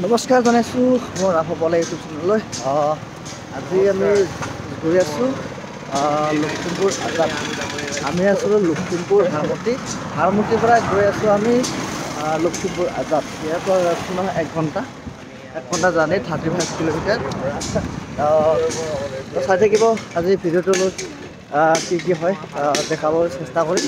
নমস্কাৰ জনাইছোঁ মোৰ ৰাফলে ইউটিউব চেনেললৈ। আজি আমি গৈ আছোঁ লখিমপুৰ আজাদ। আমি আছিলোঁ লখিমপুৰ হাৰমতিৰ পৰা গৈ আছোঁ আমি লখিমপুৰ আজাদ। ইয়াৰ পৰা আছোঁ নহয় 1 ঘণ্টা জাৰ্ণি 35 কিলোমিটাৰ। চাই থাকিব আজি ভিডিঅ'টো কি হয় দেখাবলৈ চেষ্টা কৰিম।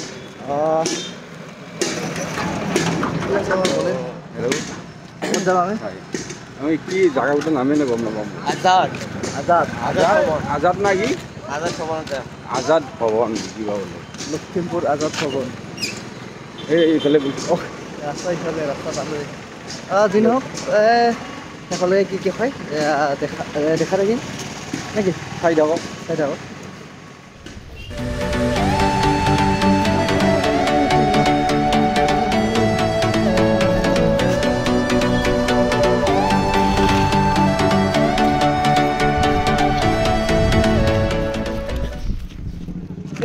আমি কি জায়গাটার নামে না গম নাপাম। আজাদ আজাদ আজাদ আজাদ না কি আজাদ ভবন আজাদ ভবন কিবা বলে লখিমপুর আজাদ ভবন এইফালে রাস্তা ইফালে রাস্তা পালে যি নহওক সেইফালে কি হয় দেখা থাকিম নেকি? চাই থাকক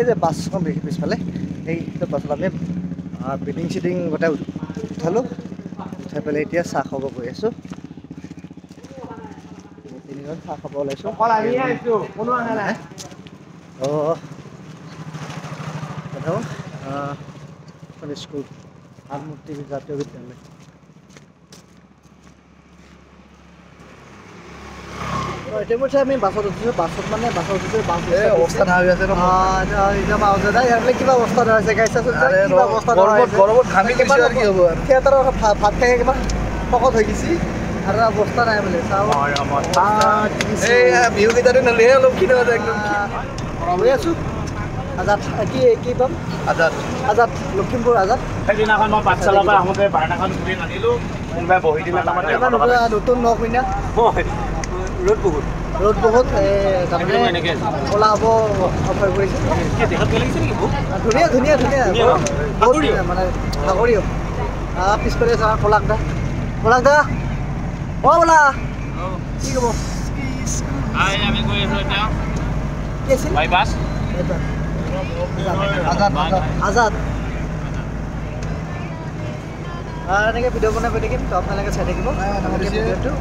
এই যে বাছখন পিছফালে সেইটো বাছত আমি বিল্ডিং চিডিং গোটেই উঠালোঁ। উঠাই পেলাই এতিয়া চাহ খাব গৈ আছোঁ। তিনিজন চাহ খাব ওলাইছোঁ। স্কুল হাৰমতি জাতীয় বিদ্যালয়। ইতিমধ্যে আমি বাছত উঠিছোঁ। বাছ অৱস্থা নাই আছে কিবা অৱস্থা নাই আছে থিয়েটাৰৰ ভাত খাই কিবা শকত হৈ গৈছে আৰু অৱস্থা নাই বোলে। বিহুকেইটাতে নলিহে অলপ কি একদম গৈ আছোঁ আজাদ। কি পাম? আজাদ লখিমপুৰ আজাদ। সেইদিনাখন মই পাঠশালাৰ পৰা আহোঁতে বাৰ্ণাখন তুলি নানিলোঁ। কোনোবাই বহি দিলে নতুন নকইনা ৰ'দ বহুত তাৰমানে ক'লা হ'ব অফাৰ কৰিছে। ধুনীয়া বহুত মানে সাগৰীয়। পিছফালে চাওঁ পলাক দা বোলা কি ক'ব? আমি গৈ আছোঁ এতিয়া কি আছিল? বাইপাছ আজাদ এনেকৈ ভিডিঅ' বনাই গৈ থাকিম। তো আপোনালোকে চাই থাকিব ভিডিঅ'টো।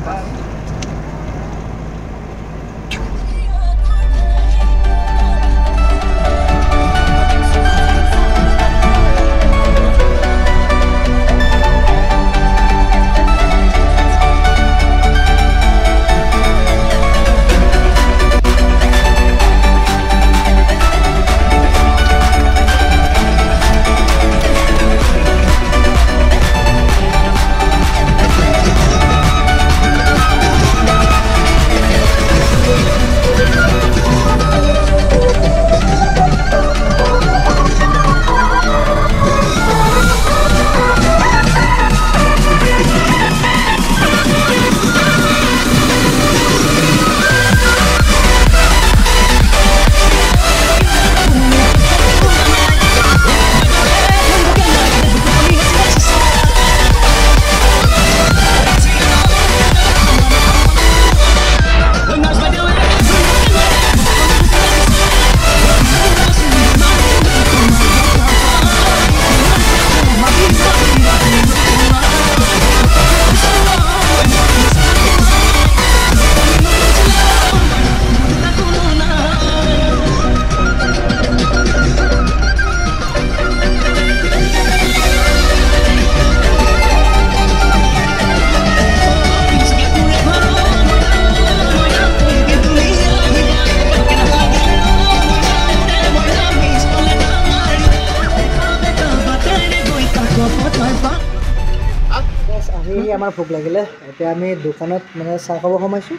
আমাৰ ভোক লাগিলে এতিয়া আমি দোকানত মানে চাহ খাব সোমাইছোঁ।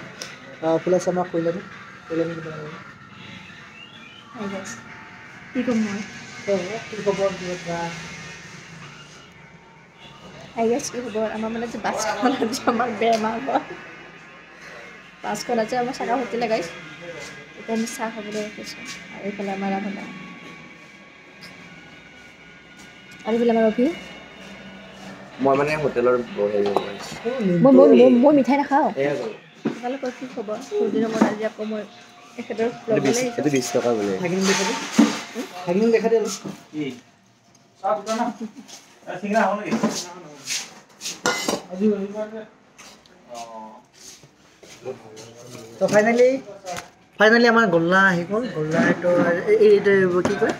ফুল আছে আমাক কৈলানি কি খবৰ? আমাৰ মানে যে বাছখন আছে আমাৰ বেমাৰ বাছখন আছে আমাৰ চাহ হোটেলে গাইছ। এতিয়া আমি চাহ খাবলৈ ৰাখিছোঁ আৰু এইফালে আমাৰ ৰান্ধা আৰু এইফালে আমাৰ অভি। মই মানে হোটেলৰ মই মিঠাই নাখাওঁ। তোমালোকৰ কি খবৰ? বহুদিনৰ মূৰত আজি আকৌ মই এখেতৰ 20 টকা বোলে। ভাগিন দেখা দিলোঁ চিঙৰা হ'ব নেকি? আজি তো ফাইনেলি আমাৰ গোল্লা আহি গ'ল গোল্লা এইটো এইটো কি কয়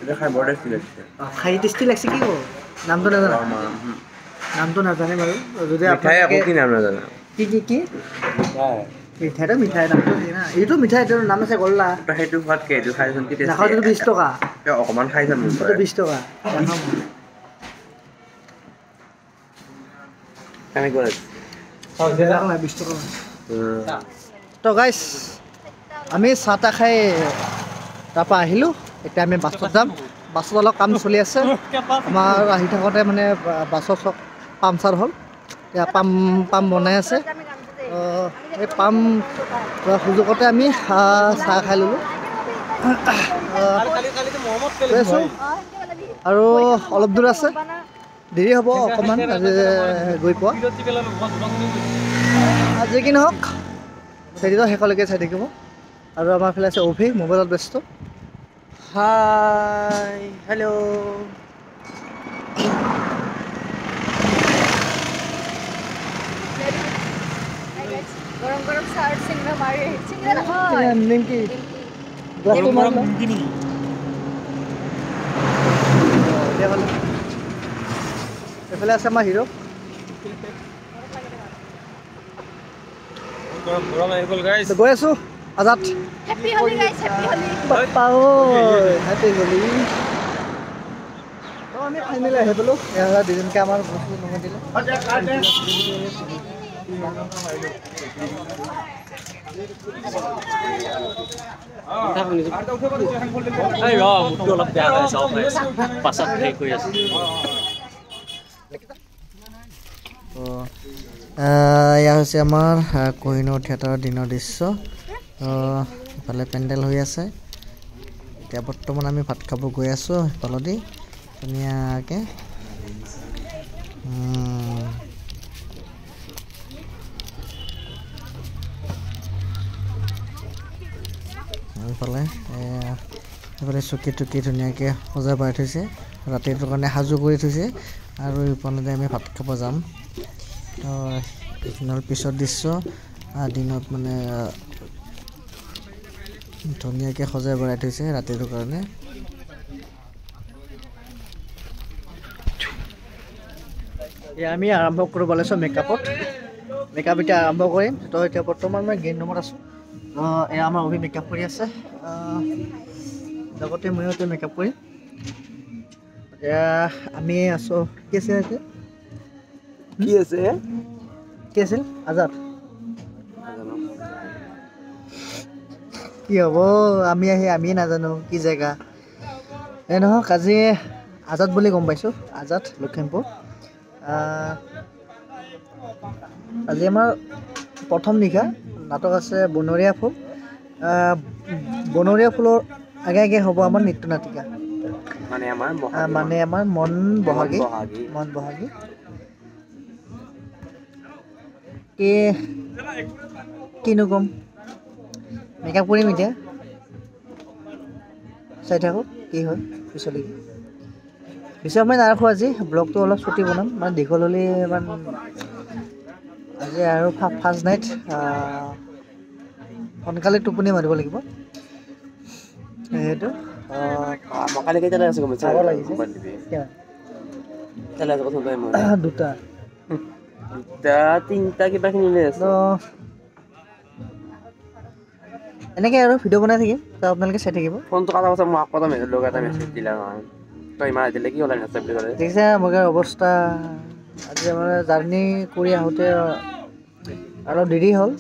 এটা খাই বৰ টেষ্টি লাগিছে খাই টেষ্টি লাগিছে কি কওঁ নামটো নাজানে বাৰু যদি মিঠাই আকৌ কি নাম নাজানো কি মিঠাইটো মিঠাই নামটো দিয়ে না এইটো মিঠাই এইটোৰ নাম আছে গোল্লা সেইটো খোৱাতকে এইটো খাইচোন কি নাখাওঁ যদি 20 টকা অকণমান খাইছা মোৰ এইটো 20 টকা নাখাওঁ কেনেকুৱা লাগিছে 20 টকা তো গাইছ আমি চাহ তাহ খাই তাৰপৰা আহিলোঁ এতিয়া আমি বাছত যাম বাছত অলপ কাম চলি আছে আমাৰ আহি থাকোঁতে মানে বাছৰ চক পামচাৰ হ'ল এতিয়া পাম বনাই আছে এই পাম সুযোগতে আমি চাহ খাই ল'লোঁ আৰু অলপ দূৰ আছে দেৰি হ'ব অকণমান গৈ পোৱা আজি কি নহওক চেৰিটো শেষলৈকে চাই থাকিব আৰু আমাৰ ফালে আছে অভি মোবাইলত ব্যস্ত হাই হেল্ল' গৰম গৰম চাহ চিংৰা মাৰি চিংৰা নহয় নিমকি এইফালে আছে আমাৰ হিৰ' গৈ আছো আজাদ হেপী হলি গাইস হেপী হলি বাপ্পা ঐ হেপী হলি আমি ফাইনেলি আহি পালোঁ এয়া দুজনকৈ আমাৰ বস্তু নমাই দিলে অলপ বেয়া হৈ আছে পাছত হেৰি কৰি আছে এয়া হৈছে আমাৰ কোহিনুৰ থিয়েটাৰৰ দিনৰ দৃশ্য ইফালে পেণ্ডেল হৈ আছে এতিয়া বৰ্তমান আমি ভাত খাব গৈ আছোঁ সেইফালেদি ধুনীয়াকৈ এইফালে চকী টকী ধুনীয়াকৈ সজাই পৰাই থৈছে ৰাতিটোৰ কাৰণে সাজু কৰি থৈছে আৰু ইফালে আমি ভাত খাব যাম এইখিনি হ'ল পিছৰ দৃশ্য দিনত মানে ধুনীয়াকৈ সজাই পৰাই থৈছে ৰাতিটোৰ কাৰণে আমি আৰম্ভ কৰিব লৈছোঁ মেকআপ এতিয়া আৰম্ভ কৰিম তো এতিয়া বৰ্তমান মই গ্ৰীণ ৰুমত আছোঁ এয়া আমাৰ অভি মেকআপ কৰি আছে লগতে ময়ো এতিয়া মেকআপ কৰিম এতিয়া আমি আছোঁ কি আছে এতিয়া কি আছিল আজাদ কি হ'ব আমি নাজানো কি জেগা এই নহওক আজি আজাদ বুলি গম পাইছোঁ আজাদ লখিমপুৰ আজি আমাৰ প্ৰথম নিশা নাটক আছে বনৰীয়া ফুল বনৰীয়া ফুলৰ আগে হ'ব আমাৰ নৃত্য নাটিকা মানে আমাৰ মন বহাগী কিনো ক'ম মেকআপ কৰিম এতিয়া চাই থাকক কি হয় পিছলৈকে পিছে মই নাৰাখোঁ আজি ব্লগটো অলপ ছুটি বনাম মানে দীঘল হ'লে ইমান আজি আৰু ফাৰ্ষ্ট নাইট সোনকালে টোপনি মাৰিব লাগিব সেইটো কালি কেইটালৈ আছে চাব লাগিছে দুটা তিনিটা কিবা খিনি আছে এনেকৈ আৰু ভিডিঅ' বনাই থাকিম তো আপোনালোকে চাই থাকিব ফোনটো কটা পাছত মই আকৌ এটা মেছেজ দিলা নহয় তই ইমান দিলে কি ওলাই নাছে বুলি ক'লে দেখিছে মোৰ অৱস্থা আজি আমাৰ জাৰ্ণি কৰি আহোঁতে অলপ দেৰি হ'ল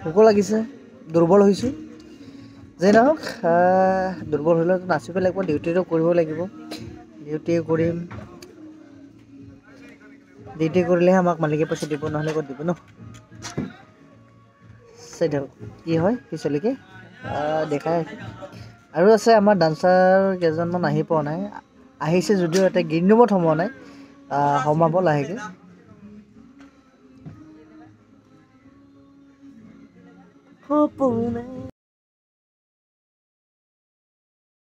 ভোকো লাগিছে দুৰ্বল হৈছোঁ যে নহওক দুৰ্বল হ'লেতো নাচিব লাগিব ডিউটিটো কৰিব লাগিব ডিউটি কৰিম ডিউটি কৰিলেহে আমাক মালিকে পইচা দিব নহ'লে ক'ত দিব ন চাই থাকক কি হয় পিছলৈকে দেখাই আছোঁ আৰু আছে আমাৰ ডান্সাৰ কেইজনমান আহি পোৱা নাই আহিছে যদিও এটা গ্ৰীণ ৰুমত সোমোৱা নাই সোমাব লাহেকৈ সপোনে